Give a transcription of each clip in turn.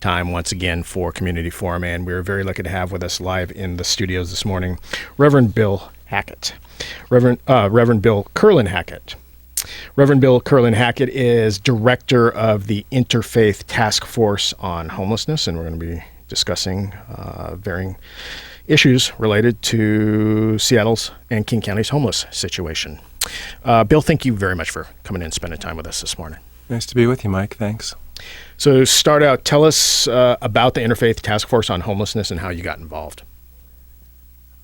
time once again for Community Forum, and we're very lucky to have with us live in the studios this morning Reverend Bill Hackett. Reverend Bill Kirlin-Hackett. Reverend Bill Kirlin-Hackett is director of the Interfaith Task Force on Homelessness, and we're going to be discussing varying issues related to Seattle's and King County's homeless situation. Bill, thank you very much for coming in and spending time with us this morning. Nice to be with you, Mike. Thanks. So to start out, tell us about the Interfaith Task Force on Homelessness and how you got involved.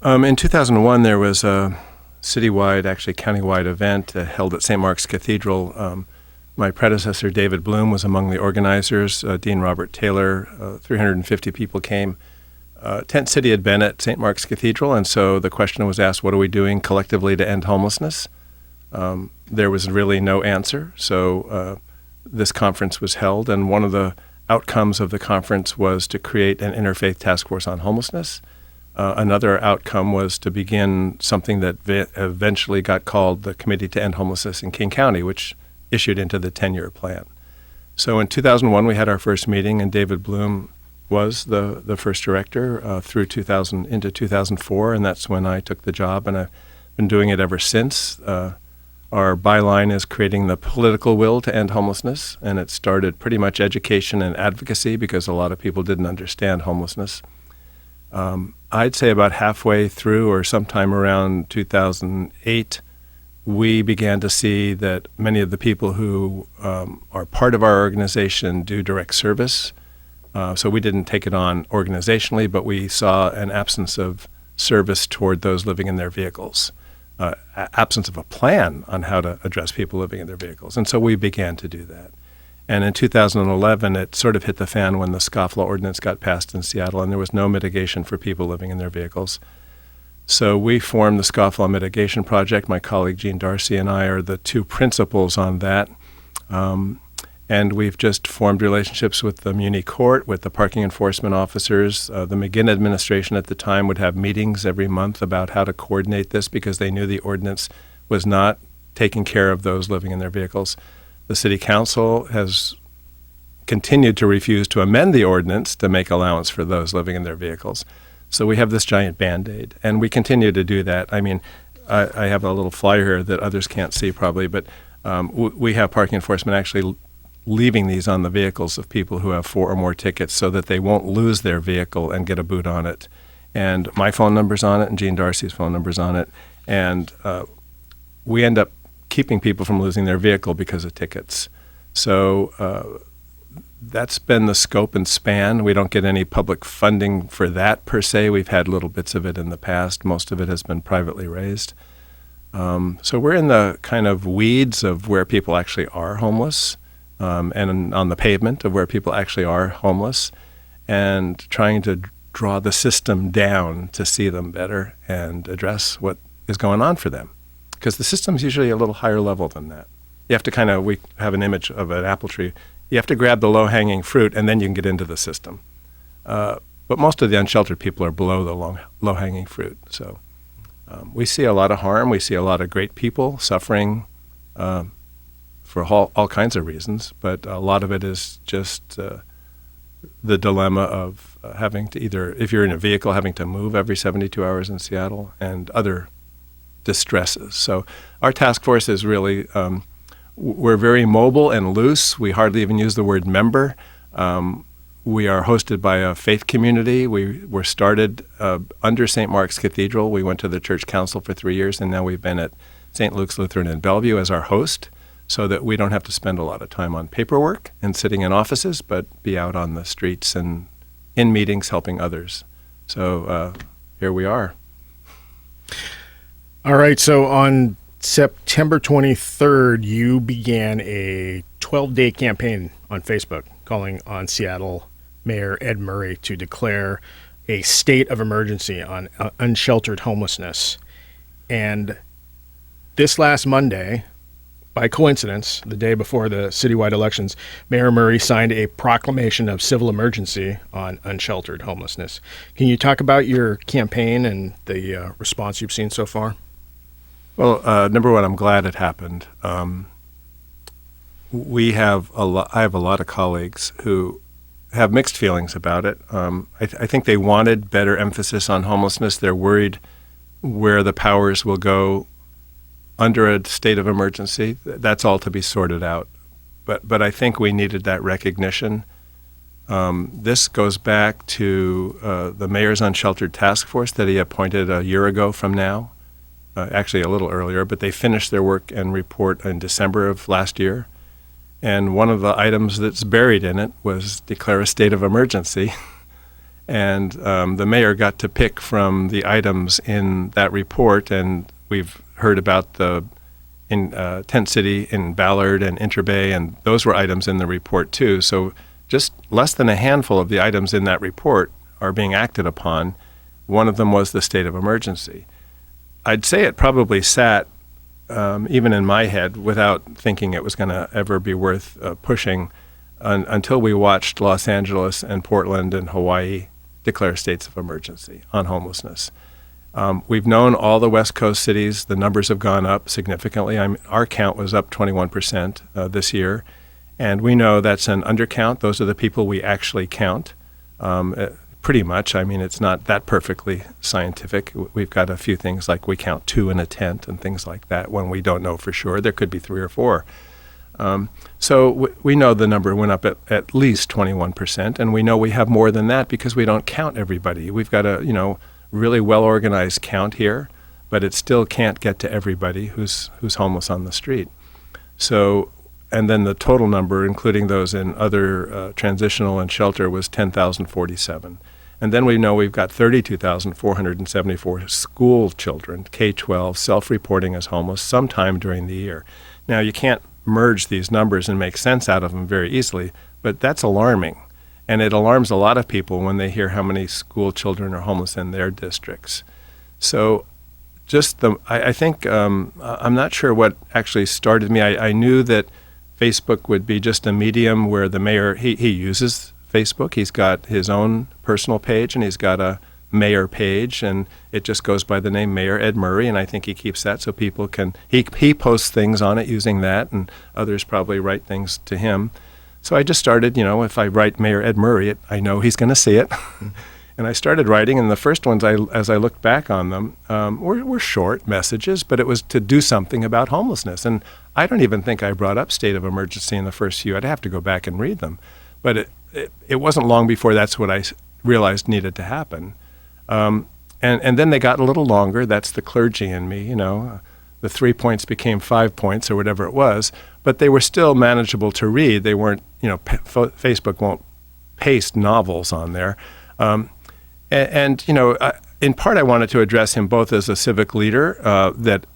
In 2001, there was a citywide, actually countywide event held at St. Mark's Cathedral. My predecessor, David Bloom, was among the organizers. Dean Robert Taylor, 350 people came. Tent City had been at St. Mark's Cathedral, and so the question was asked, what are we doing collectively to end homelessness? There was really no answer, so this conference was held, and one of the outcomes of the conference was to create an Interfaith Task Force on Homelessness. Another outcome was to begin something that eventually got called the Committee to End Homelessness in King County, which issued into the 10-year plan. So in 2001, we had our first meeting, and David Bloom was the first director through into 2004, and that's when I took the job, and I've been doing it ever since. Our byline is creating the political will to end homelessness, and it started pretty much education and advocacy because a lot of people didn't understand homelessness. I'd say about halfway through or sometime around 2008, we began to see that many of the people who are part of our organization do direct service. So we didn't take it on organizationally, but we saw an absence of service toward those living in their vehicles. Absence of a plan on how to address people living in their vehicles. And so we began to do that. And in 2011, it sort of hit the fan when the scofflaw ordinance got passed in Seattle, and there was no mitigation for people living in their vehicles. So we formed the Scofflaw Mitigation Project. My colleague Gene Darcy and I are the two principals on that. And we've just formed relationships with the Muni Court, with the parking enforcement officers. The McGinn administration at the time would have meetings every month about how to coordinate this because they knew the ordinance was not taking care of those living in their vehicles. The city council has continued to refuse to amend the ordinance to make allowance for those living in their vehicles. So we have this giant Band-Aid, and we continue to do that. I mean, I have a little flyer here that others can't see probably, but we have parking enforcement actually leaving these on the vehicles of people who have 4 or more tickets so that they won't lose their vehicle and get a boot on it. And my phone number's on it, and Gene Darcy's phone number's on it. And we end up keeping people from losing their vehicle because of tickets. So that's been the scope and span. We don't get any public funding for that per se. We've had little bits of it in the past. Most of it has been privately raised. So we're in the kind of weeds of where people actually are homeless. And on the pavement of where people actually are homeless, and trying to draw the system down to see them better and address what is going on for them. Because the system's usually a little higher level than that. You have to we have an image of an apple tree. You have to grab the low-hanging fruit, and then you can get into the system. But most of the unsheltered people are below the low-hanging fruit. So we see a lot of harm. We see a lot of great people suffering for all kinds of reasons, but a lot of it is just the dilemma of having to either, if you're in a vehicle, having to move every 72 hours in Seattle, and other distresses. So our task force is really, we're very mobile and loose. We hardly even use the word member. We are hosted by a faith community. We were started under St. Mark's Cathedral. We went to the church council for 3 years, and now we've been at St. Luke's Lutheran in Bellevue as our host, so that we don't have to spend a lot of time on paperwork and sitting in offices, but be out on the streets and in meetings helping others. So here we are. All right, so on September 23rd, you began a 12-day campaign on Facebook calling on Seattle Mayor Ed Murray to declare a state of emergency on unsheltered homelessness. And this last Monday, by coincidence, the day before the citywide elections, Mayor Murray signed a proclamation of civil emergency on unsheltered homelessness. Can you talk about your campaign and the response you've seen so far? Well, number one, I'm glad it happened. I have a lot of colleagues who have mixed feelings about it. I think they wanted better emphasis on homelessness. They're worried where the powers will go under a state of emergency. That's all to be sorted out. But I think we needed that recognition. This goes back to the mayor's Unsheltered Task Force that he appointed a year ago from now, actually a little earlier, but they finished their work and report in December of last year. And one of the items that's buried in it was declare a state of emergency. And the mayor got to pick from the items in that report, and we've heard about the in Tent City, in Ballard, and Interbay, and those were items in the report too. So just less than a handful of the items in that report are being acted upon. One of them was the state of emergency. I'd say it probably sat, even in my head, without thinking it was going to ever be worth pushing, until we watched Los Angeles and Portland and Hawaii declare states of emergency on homelessness. We've known all the West Coast cities. The numbers have gone up significantly. Our count was up 21% this year. And we know that's an undercount. Those are the people we actually count, pretty much. I mean, it's not that perfectly scientific. We've got a few things like we count 2 in a tent and things like that when we don't know for sure. There could be 3 or 4. So we know the number went up at least 21%, and we know we have more than that because we don't count everybody. We've got a really well-organized count here, but it still can't get to everybody who's homeless on the street. So. And then the total number, including those in other transitional and shelter, was 10,047. And then we know we've got 32,474 school children, K-12, self-reporting as homeless sometime during the year. Now, you can't merge these numbers and make sense out of them very easily, but that's alarming. And it alarms a lot of people when they hear how many school children are homeless in their districts. So I think, I'm not sure what actually started me. I knew that Facebook would be just a medium where the mayor, he uses Facebook. He's got his own personal page, and he's got a mayor page, and it just goes by the name Mayor Ed Murray, and I think he keeps that so people can, he posts things on it using that, and others probably write things to him. So I just started, if I write Mayor Ed Murray, I know he's going to see it. And I started writing, and the first ones, as I looked back on them, were short messages, but it was to do something about homelessness. And I don't even think I brought up state of emergency in the first few. I'd have to go back and read them. But it wasn't long before that's what I realized needed to happen. And then they got a little longer. That's the clergy in me, The 3 points became 5 points or whatever it was. But they were still manageable to read. They weren't, Facebook won't paste novels on there. In part, I wanted to address him both as a civic leader,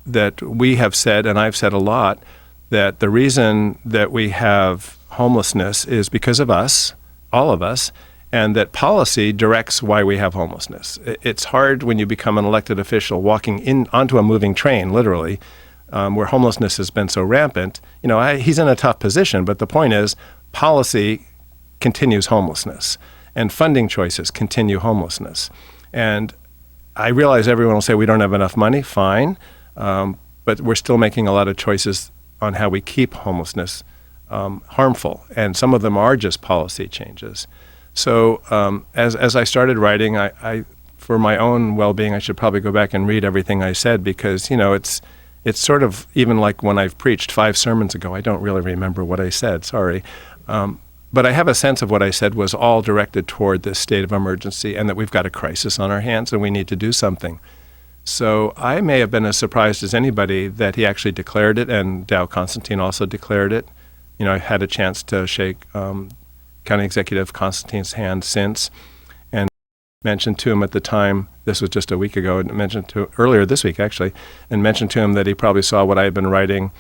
that we have said, and I've said a lot, that the reason that we have homelessness is because of us, all of us, and that policy directs why we have homelessness. It's hard when you become an elected official walking onto a moving train, literally, where homelessness has been so rampant. He's in a tough position, but the point is policy continues homelessness. And funding choices continue homelessness. And I realize everyone will say we don't have enough money, fine, but we're still making a lot of choices on how we keep homelessness harmful. And some of them are just policy changes. So as I started writing, I for my own well-being, I should probably go back and read everything I said because, it's sort of even like when I've preached 5 sermons ago, I don't really remember what I said, sorry. But I have a sense of what I said was all directed toward this state of emergency and that we've got a crisis on our hands and we need to do something. So I may have been as surprised as anybody that he actually declared it, and Dow Constantine also declared it. I had a chance to shake County Executive Constantine's hand since and mentioned to him at the time, this was just a week ago, and earlier this week actually, and mentioned to him that he probably saw what I had been writing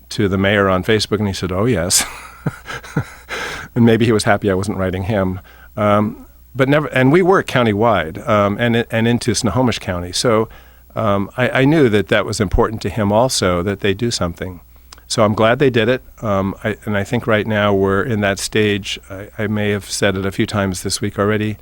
to the mayor on Facebook, and he said, oh yes. And maybe he was happy I wasn't writing him. But never, and we work countywide and into Snohomish County. So I knew that was important to him also, that they do something. So I'm glad they did it. And I think right now we're in that stage, I may have said it a few times this week already,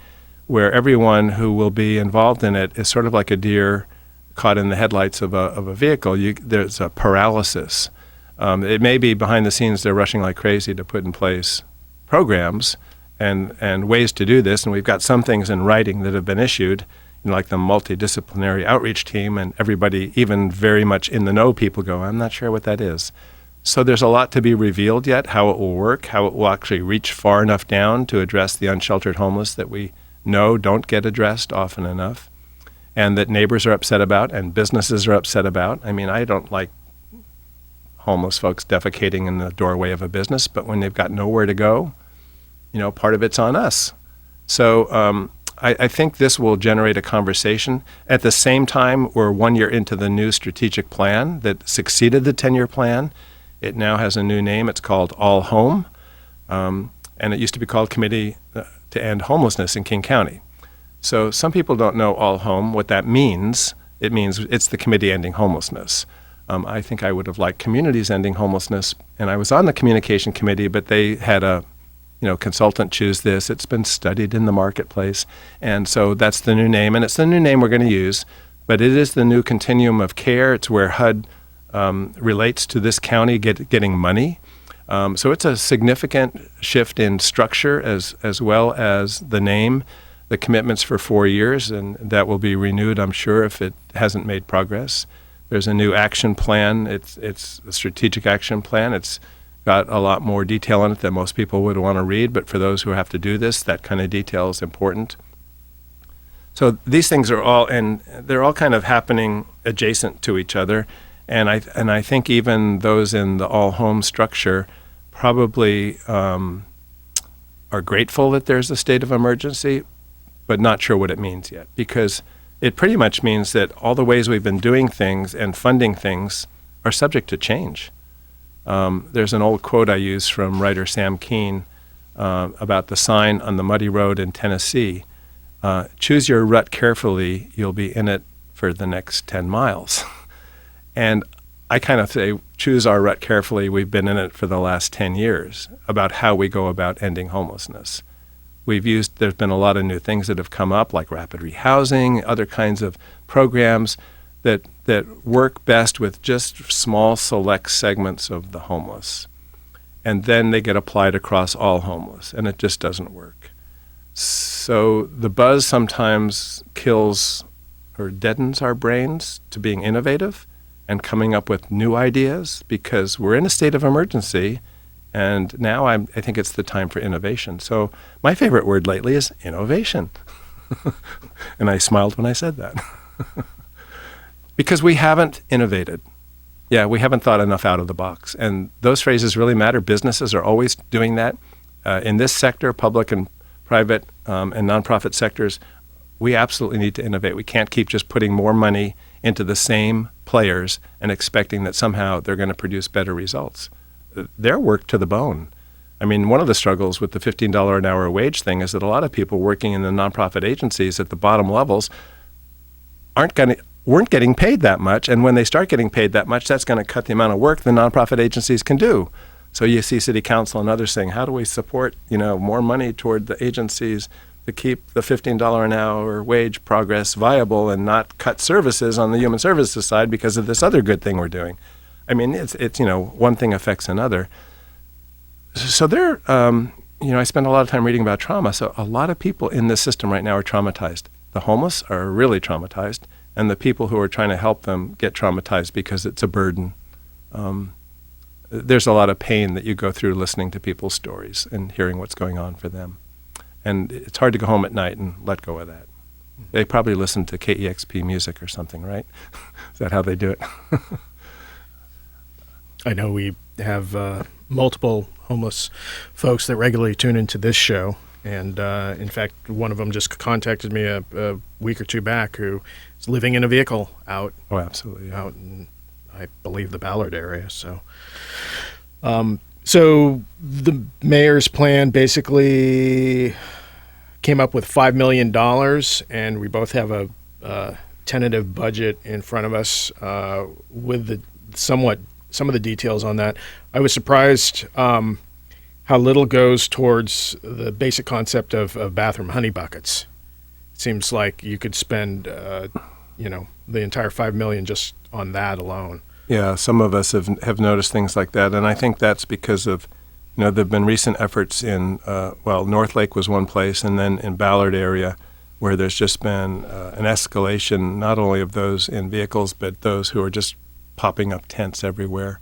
where everyone who will be involved in it is sort of like a deer caught in the headlights of a vehicle. There's a paralysis. It may be behind the scenes they're rushing like crazy to put in place programs and ways to do this. And we've got some things in writing that have been issued, like the multidisciplinary outreach team, and everybody, even very much in the know people, go, I'm not sure what that is. So there's a lot to be revealed yet, how it will work, how it will actually reach far enough down to address the unsheltered homeless that we know don't get addressed often enough, and that neighbors are upset about and businesses are upset about. I mean, I don't like homeless folks defecating in the doorway of a business, but when they've got nowhere to go, part of it's on us. So I think this will generate a conversation. At the same time, we're 1 year into the new strategic plan that succeeded the 10-year plan. It now has a new name. It's called allhome, and it used to be called Committee to End Homelessness in King County. So some people don't know allhome, what that means. It means it's the committee ending homelessness. I think I would have liked communities ending homelessness, and I was on the communication committee, but they had a consultant choose this. It's been studied in the marketplace, and so that's the new name, and it's the new name we're going to use, but it is the new continuum of care. It's where HUD relates to this county getting money. So it's a significant shift in structure as well as the name, the commitments for 4 years, and that will be renewed, I'm sure, if it hasn't made progress. There's a new action plan. It's a strategic action plan. It's got a lot more detail in it than most people would want to read, but for those who have to do this, that kind of detail is important. So these things are all, and they're all kind of happening adjacent to each other, and I think even those in the all-home structure probably are grateful that there's a state of emergency, but not sure what it means yet, because it pretty much means that all the ways we've been doing things and funding things are subject to change. There's an old quote I use from writer Sam Keene about the sign on the muddy road in Tennessee. Choose your rut carefully, you'll be in it for the next 10 miles. And I kind of say, choose our rut carefully, we've been in it for the last 10 years, about how we go about ending homelessness. There's been a lot of new things that have come up, like rapid rehousing, other kinds of programs that work best with just small select segments of the homeless. And then they get applied across all homeless, and it just doesn't work. So the buzz sometimes kills or deadens our brains to being innovative and coming up with new ideas, because we're in a state of emergency. And now I think it's the time for innovation. So my favorite word lately is innovation. And I smiled when I said that. Because we haven't innovated. Yeah, we haven't thought enough out of the box. And those phrases really matter. Businesses are always doing that. In this sector, public and private and nonprofit sectors, we absolutely need to innovate. We can't keep just putting more money into the same players and expecting that somehow they're going to produce better results. They're worked to the bone. I mean, one of the struggles with the $15 an hour wage thing is that a lot of people working in the nonprofit agencies at the bottom levels weren't getting paid that much, and when they start getting paid that much, that's going to cut the amount of work the nonprofit agencies can do. So you see City Council and others saying, how do we support more money toward the agencies to keep the $15 an hour wage progress viable and not cut services on the human services side because of this other good thing we're doing? I mean, it's one thing affects another. So I spend a lot of time reading about trauma. So a lot of people in this system right now are traumatized. The homeless are really traumatized, and the people who are trying to help them get traumatized because it's a burden. There's a lot of pain that you go through listening to people's stories and hearing what's going on for them. And it's hard to go home at night and let go of that. They probably listen to KEXP music or something, right? Is that how they do it? I know we have multiple homeless folks that regularly tune into this show. And in fact, one of them just contacted me a week or two back who is living in a vehicle out. Oh, absolutely. Yeah. Out in, I believe, the Ballard area. So the mayor's plan basically came up with $5 million, and we both have a tentative budget in front of us with some of the details on that. I was surprised how little goes towards the basic concept of bathroom honey buckets. It seems like you could spend, the entire $5 million just on that alone. Yeah, some of us have noticed things like that, and I think that's because of There have been recent efforts in, North Lake was one place, and then in Ballard area, where there's just been an escalation, not only of those in vehicles, but those who are just popping up tents everywhere.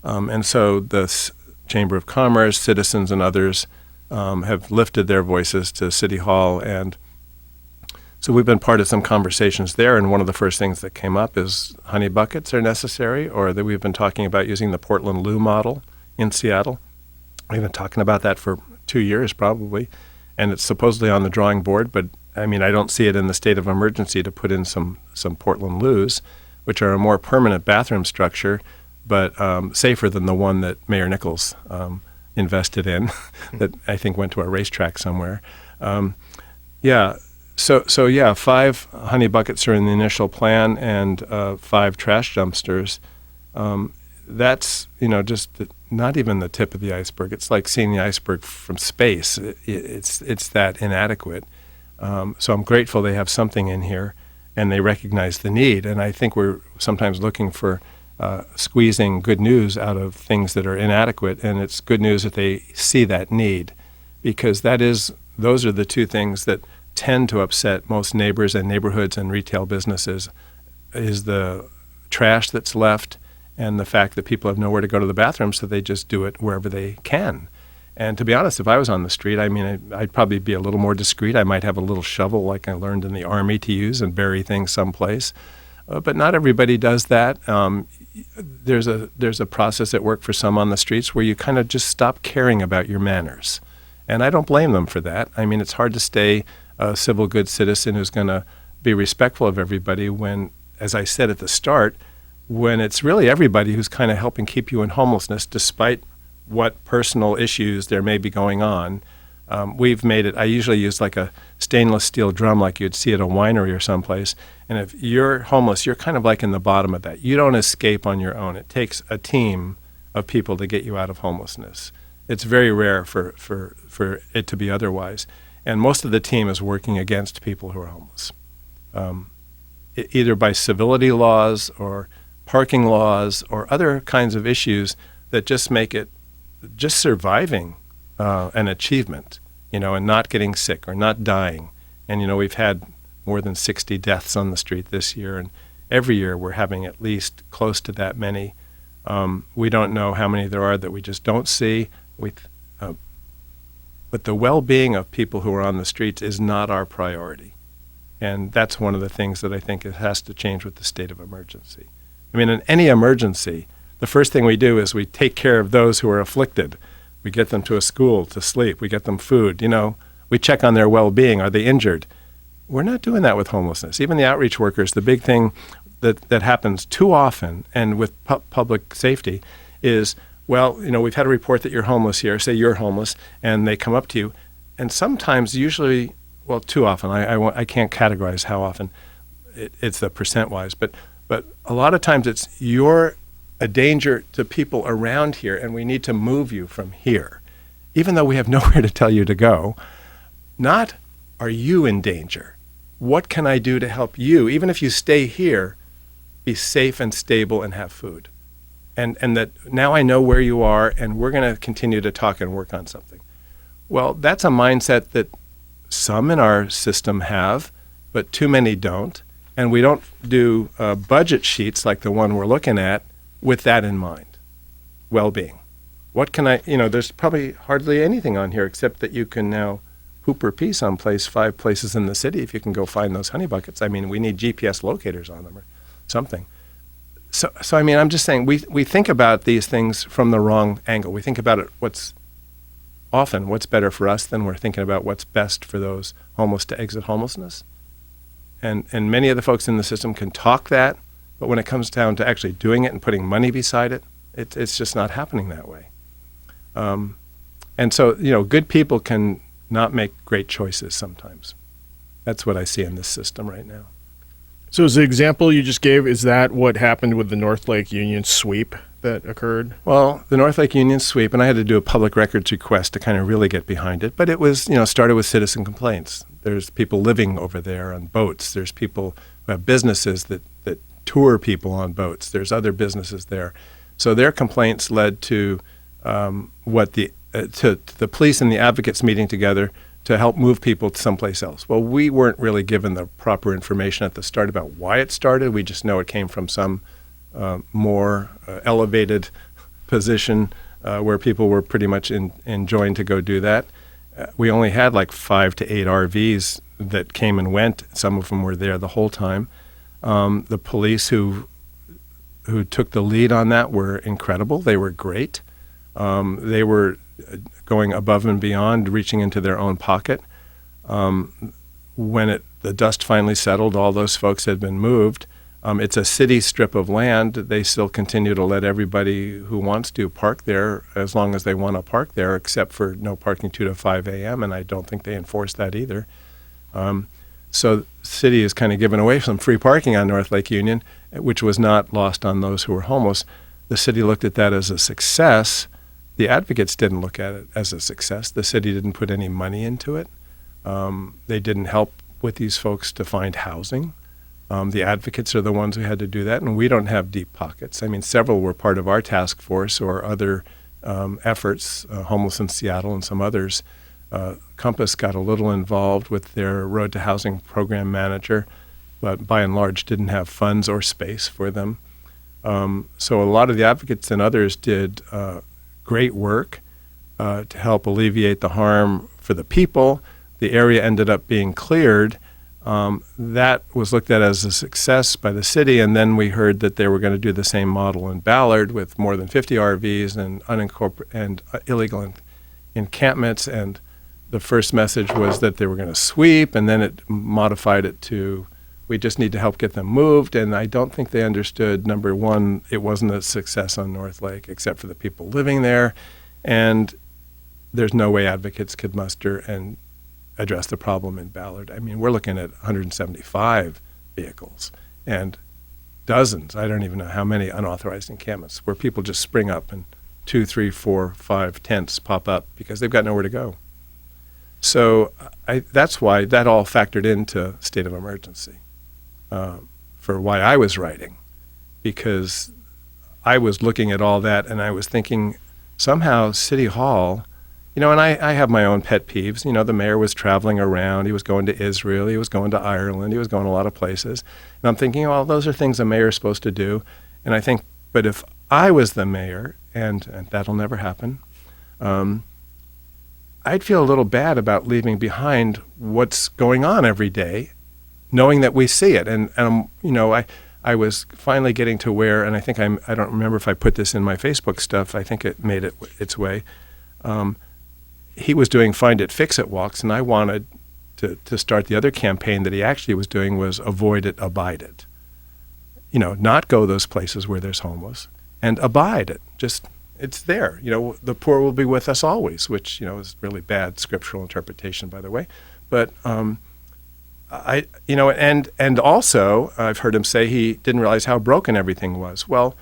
And so the Chamber of Commerce, citizens, and others have lifted their voices to City Hall. And so we've been part of some conversations there, and one of the first things that came up is honey buckets are necessary, or that we've been talking about using the Portland Loo model in Seattle. We've been talking about that for 2 years probably, and it's supposedly on the drawing board, but I don't see it in the state of emergency to put in some Portland Loos, which are a more permanent bathroom structure, but safer than the one that Mayor Nichols invested in that I think went to a racetrack somewhere. So 5 honey buckets are in the initial plan, and 5 trash dumpsters. That's just not even the tip of the iceberg. It's like seeing the iceberg from space. It's that inadequate. So I'm grateful they have something in here, and they recognize the need. And I think we're sometimes looking for squeezing good news out of things that are inadequate, and it's good news that they see that need, because those are the two things that tend to upset most neighbors and neighborhoods and retail businesses, is the trash that's left and the fact that people have nowhere to go to the bathroom, so they just do it wherever they can. And to be honest, if I was on the street, I'd probably be a little more discreet. I might have a little shovel like I learned in the Army to use and bury things someplace. But not everybody does that. There's a process at work for some on the streets where you kind of just stop caring about your manners. And I don't blame them for that. It's hard to stay a civil good citizen who's going to be respectful of everybody when, as I said at the start, when it's really everybody who's kind of helping keep you in homelessness, despite what personal issues there may be going on. We've made it, I usually use like a stainless steel drum like you'd see at a winery or someplace. And if you're homeless, you're kind of like in the bottom of that. You don't escape on your own. It takes a team of people to get you out of homelessness. It's very rare for it to be otherwise. And most of the team is working against people who are homeless, either by civility laws or parking laws or other kinds of issues that just make it just surviving an achievement, and not getting sick or not dying. And, we've had more than 60 deaths on the street this year, and every year we're having at least close to that many. We don't know how many there are that we just don't see. But the well-being of people who are on the streets is not our priority. And that's one of the things that I think it has to change with the state of emergency. In any emergency, the first thing we do is we take care of those who are afflicted. We get them to a school to sleep. We get them food. We check on their well-being. Are they injured? We're not doing that with homelessness. Even the outreach workers, the big thing that happens too often, and with public safety, is, we've had a report that you're homeless here. Say you're homeless, and they come up to you. And sometimes, usually, too often. I can't categorize how often. It's the percent-wise. But a lot of times it's you're a danger to people around here, and we need to move you from here, even though we have nowhere to tell you to go. Not, are you in danger? What can I do to help you, even if you stay here, be safe and stable and have food? And that now I know where you are, and we're going to continue to talk and work on something. Well, that's a mindset that some in our system have, but too many don't. And we don't do budget sheets like the one we're looking at with that in mind, well-being. What can there's probably hardly anything on here except that you can now poop or pee someplace, 5 places in the city if you can go find those honey buckets. We need GPS locators on them or something. So I'm just saying we think about these things from the wrong angle. We think about it what's better for us than we're thinking about what's best for those homeless to exit homelessness. And many of the folks in the system can talk that, but when it comes down to actually doing it and putting money beside it, it's just not happening that way. And so, good people can not make great choices sometimes. That's what I see in this system right now. So is the example you just gave, is that what happened with the North Lake Union sweep that occurred? Well, the North Lake Union sweep, and I had to do a public records request to kind of really get behind it, but it was, started with citizen complaints. There's people living over there on boats. There's people who have businesses that tour people on boats. There's other businesses there. So their complaints led to what the to the police and the advocates meeting together to help move people to someplace else. Well, we weren't really given the proper information at the start about why it started. We just know it came from some more elevated position where people were pretty much enjoying to go do that. We only had like 5 to 8 RVs that came and went. Some of them were there the whole time. The police who took the lead on that were incredible. They were great. They were going above and beyond, reaching into their own pocket. When the dust finally settled, all those folks had been moved. It's a city strip of land. They still continue to let everybody who wants to park there as long as they want to park there, except for no parking 2 to 5 a.m., and I don't think they enforce that either. So the city has kind of given away some free parking on North Lake Union, which was not lost on those who were homeless. The city looked at that as a success. The advocates didn't look at it as a success. The city didn't put any money into it. They didn't help with these folks to find housing. The advocates are the ones who had to do that, and we don't have deep pockets. I mean, several were part of our task force or other efforts, Homeless in Seattle and some others. Compass got a little involved with their Road to Housing program manager, but by and large didn't have funds or space for them. So a lot of the advocates and others did great work to help alleviate the harm for the people. The area ended up being cleared. That was looked at as a success by the city, and then we heard that they were going to do the same model in Ballard with more than 50 RVs and illegal encampments, and the first message was that they were going to sweep, and then it modified it to we just need to help get them moved, and I don't think they understood, number one, it wasn't a success on North Lake except for the people living there, and there's no way advocates could muster and address the problem in Ballard. I mean, we're looking at 175 vehicles and dozens, I don't even know how many unauthorized encampments, where people just spring up and 2, 3, 4, 5 tents pop up because they've got nowhere to go. So that's why that all factored into state of emergency for why I was writing, because I was looking at all that and I was thinking somehow City Hall, and I have my own pet peeves. The mayor was traveling around. He was going to Israel. He was going to Ireland. He was going a lot of places. And I'm thinking, well, those are things a mayor is supposed to do. And I think, but if I was the mayor, and that'll never happen, I'd feel a little bad about leaving behind what's going on every day, knowing that we see it. And I was finally getting to where, and I think I don't remember if I put this in my Facebook stuff. I think it made its way. He was doing Find It, Fix It walks, and I wanted to start the other campaign that he actually was doing was Avoid It, Abide It. Not go those places where there's homeless, and abide it. Just, it's there. The poor will be with us always, which, is really bad scriptural interpretation, by the way. But, and also I've heard him say he didn't realize how broken everything was. Well,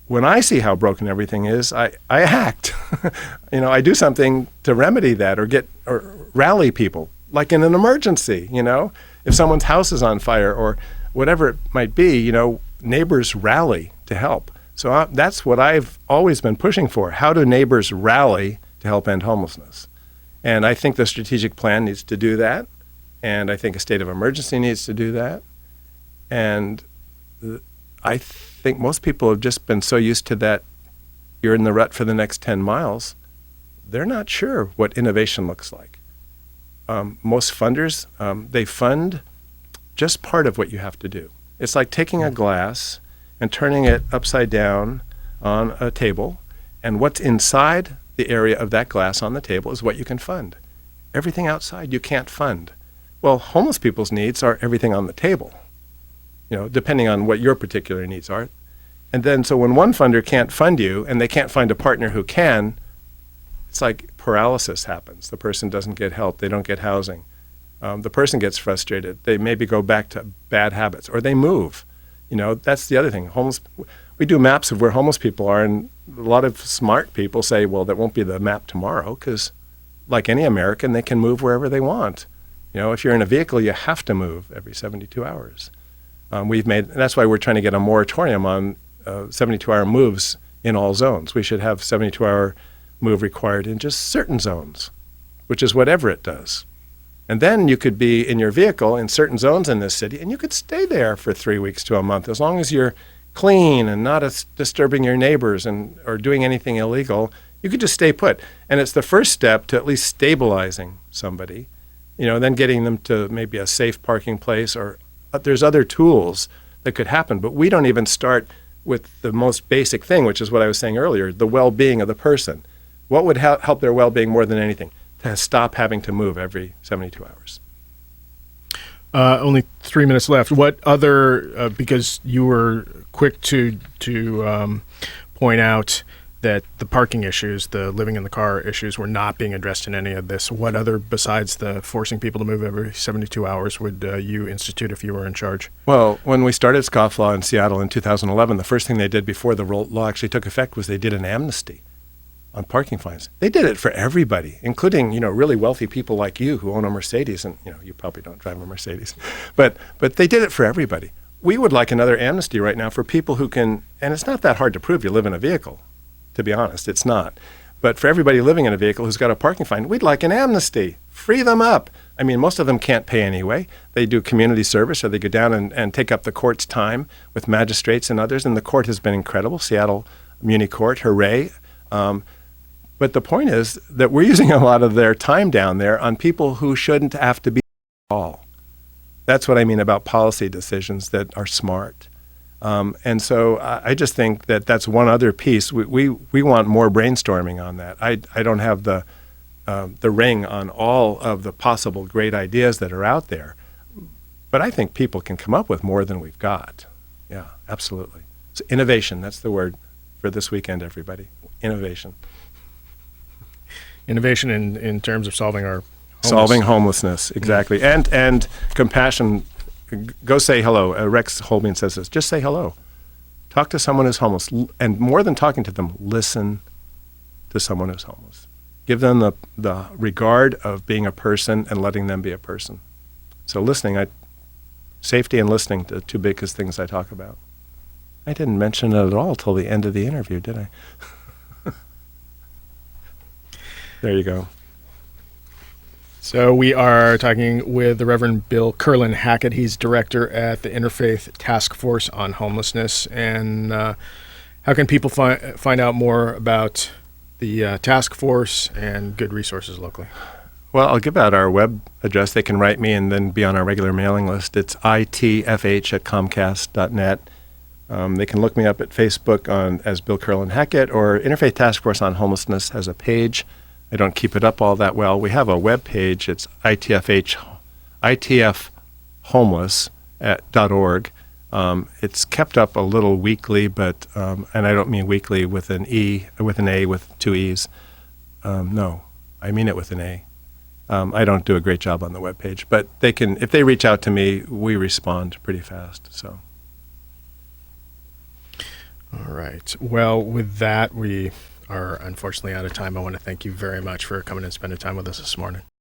when I see how broken everything is, I act. I do something to remedy that or rally people, like in an emergency, If someone's house is on fire or whatever it might be, neighbors rally to help. So that's what I've always been pushing for. How do neighbors rally to help end homelessness? And I think the strategic plan needs to do that. And I think a state of emergency needs to do that. And I think most people have just been so used to that you're in the rut for the next 10 miles, they're not sure what innovation looks like. Most funders, they fund just part of what you have to do. It's like taking a glass and turning it upside down on a table, and what's inside the area of that glass on the table is what you can fund. Everything outside you can't fund. Well, homeless people's needs are everything on the table, depending on what your particular needs are. And then, so when one funder can't fund you and they can't find a partner who can, it's like paralysis happens. The person doesn't get help. They don't get housing. The person gets frustrated. They maybe go back to bad habits or they move. That's the other thing. We do maps of where homeless people are, and a lot of smart people say, well, that won't be the map tomorrow because like any American, they can move wherever they want. If you're in a vehicle, you have to move every 72 hours. That's why we're trying to get a moratorium on 72-hour moves in all zones. We should have 72-hour move required in just certain zones, which is whatever it does. And then you could be in your vehicle in certain zones in this city, and you could stay there for 3 weeks to a month, as long as you're clean and not disturbing your neighbors or doing anything illegal. You could just stay put. And it's the first step to at least stabilizing somebody, then getting them to maybe a safe parking place, or there's other tools that could happen. But we don't even start with the most basic thing, which is what I was saying earlier, the well-being of the person. What would help their well-being more than anything? To stop having to move every 72 hours. Only 3 minutes left. What other, because you were quick to point out that the parking issues, the living in the car issues were not being addressed in any of this, what other, besides the forcing people to move every 72 hours, would you institute if you were in charge? Well, when we started scofflaw in Seattle in 2011, the first thing they did before the law actually took effect was they did an amnesty on parking fines. They did it for everybody, including, really wealthy people like you who own a Mercedes, and, you probably don't drive a Mercedes, but they did it for everybody. We would like another amnesty right now for people who can, and it's not that hard to prove you live in a vehicle, to be honest, it's not. But for everybody living in a vehicle who's got a parking fine, we'd like an amnesty. Free them up. I mean, most of them can't pay anyway. They do community service, or they go down and take up the court's time with magistrates and others, and the court has been incredible. Seattle Muni Court, hooray. But the point is that we're using a lot of their time down there on people who shouldn't have to be at all. That's what I mean about policy decisions that are smart. And so I just think that that's one other piece. We want more brainstorming on that. I don't have the ring on all of the possible great ideas that are out there, but I think people can come up with more than we've got. Yeah, absolutely. So innovation, that's the word for this weekend, everybody. Innovation. Innovation in terms of solving our Solving homelessness, exactly. And compassion. Go say hello. Rex Holbein says this. Just say hello. Talk to someone who's homeless. And more than talking to them, listen to someone who's homeless. Give them the regard of being a person and letting them be a person. So listening, safety and listening, the two biggest things I talk about. I didn't mention it at all till the end of the interview, did I? There you go. So we are talking with the Reverend Bill Kirlin-Hackett. He's director at the Interfaith Task Force on Homelessness. And how can people find out more about the task force and good resources locally? Well, I'll give out our web address. They can write me and then be on our regular mailing list. It's itfh@comcast.net. They can look me up at Facebook as Bill Kirlin-Hackett, or Interfaith Task Force on Homelessness has a page. I don't keep it up all that well. We have a web page. It's itfhomeless.org. It's kept up a little weekly, but and I don't mean weekly with an E, with an A, with two E's. No, I mean it with an A. I don't do a great job on the web page, but they can. If they reach out to me, we respond pretty fast. So. All right. Well, with that, we are unfortunately out of time. I want to thank you very much for coming and spending time with us this morning.